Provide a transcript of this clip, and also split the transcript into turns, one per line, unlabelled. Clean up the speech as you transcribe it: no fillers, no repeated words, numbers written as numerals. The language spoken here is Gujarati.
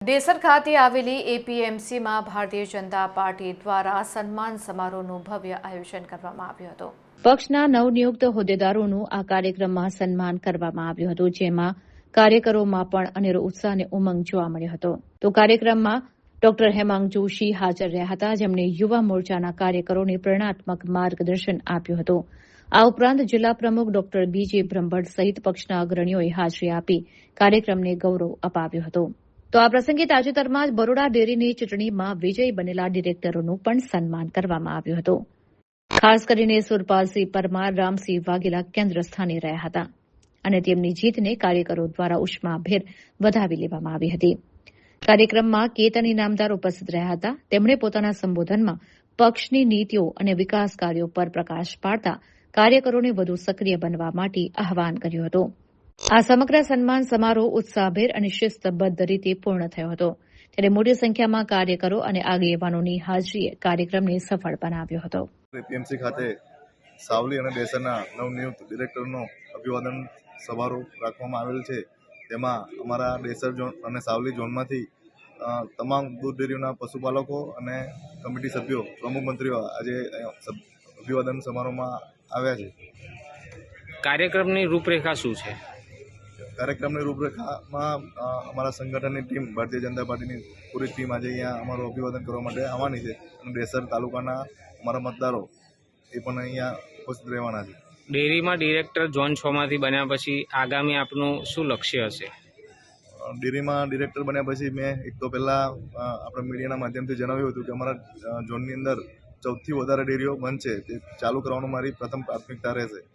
દેસર ખાતે આવેલી એપીએમસીમાં ભારતીય જનતા પાર્ટી દ્વારા સન્માન સમારોહનું ભવ્ય આયોજન કરવામાં આવ્યું હતું। પક્ષના નવનિયુક્ત હોદ્દેદારોનું આ કાર્યક્રમમાં સન્માન કરવામાં આવ્યું હતું, જેમાં કાર્યકરોમાં પણ અનેરો ઉત્સાહ અને ઉમંગ જોવા મળ્યો હતો। તો કાર્યક્રમમાં ડોક્ટર હેમાંગ જોશી હાજર રહ્યા હતા, જેમણે યુવા મોરચાના કાર્યકરોને પ્રેરણાત્મક માર્ગદર્શન આપ્યું હતું। આ ઉપરાંત જિલ્લા પ્રમુખ ડોક્ટર બીજે બ્રહ્મભટ્ટ સહિત પક્ષના અગ્રણીઓએ હાજરી આપી કાર્યક્રમને ગૌરવ અપાવ્યું હતું। તો આ પ્રસંગે તાજેતરમાં જ બરોડા ડેરીની ચૂંટણીમાં વિજયી બનેલા ડિરેક્ટરોનું પણ સન્માન કરવામાં આવ્યું હતું। ખાસ કરીને સુરપાલસિંહ પરમાર, રામસિંહ વાઘેલા કેન્દ્ર સ્થાને રહ્યા હતા અને તેમની જીતને કાર્યકરો દ્વારા ઉષ્માભેર વધાવી લેવામાં આવી હતી। કાર્યક્રમમાં કેતન ઇનામદાર ઉપસ્થિત રહ્યા હતા। તેમણે પોતાના સંબોધનમાં પક્ષની નીતિઓ અને વિકાસ કાર્યો પર પ્રકાશ પાડતા કાર્યકરોને વધુ સક્રિય બનવા માટે આહવાન કર્યું હતું। આ સમગ્ર સન્માન સમારોહ ઉત્સાહભેર અને શિસ્તબદ્ધ રીતે પૂર્ણ થયો હતો, ત્યારે મોટી સંખ્યામાં કાર્યકરો અને આગેવાનોની હાજરીએ કાર્યક્રમને સફળ બનાવ્યો હતો।
એપીએમસી ખાતે સાવલી અને દેસરના નવનિયુક્ત ડિરેક્ટરનો અભિવાદન સમારોહ રાખવામાં આવેલ છે। તેમાં અમારા દેસર ઝોન અને સાવલી ઝોનમાંથી તમામ દૂધ ડેરીઓના પશુપાલકો અને કમિટી સભ્યો, પ્રમુખ મંત્રીઓ આજે અભિવાદન સમારોહમાં આવ્યા છે।
કાર્યક્રમની રૂપરેખા શું છે?
કાર્યક્રમની રૂપરેખામાં અમારા સંગઠનની ટીમ, ભારતીય જનતા પાર્ટીની પૂરી ટીમ આજે અહીંયા અમારું અભિવાદન કરવા માટે આવવાની છે અને દેસર તાલુકાના અમારા મતદારો એ પણ અહીંયા ઉપસ્થિત રહેવાના છે।
ડેરીમાં ડિરેક્ટર ઝોન 6 માંથી બન્યા પછી આગામી આપનું શું લક્ષ્ય હશે?
ડેરીમાં ડિરેક્ટર બન્યા પછી મેં એક તો પહેલાં આપણે મીડિયાના માધ્યમથી જણાવ્યું હતું કે અમારા ઝોનની અંદર 14થી વધારે ડેરીઓ બંધ છે, તે ચાલુ કરવાનું મારી પ્રથમ પ્રાથમિકતા રહેશે।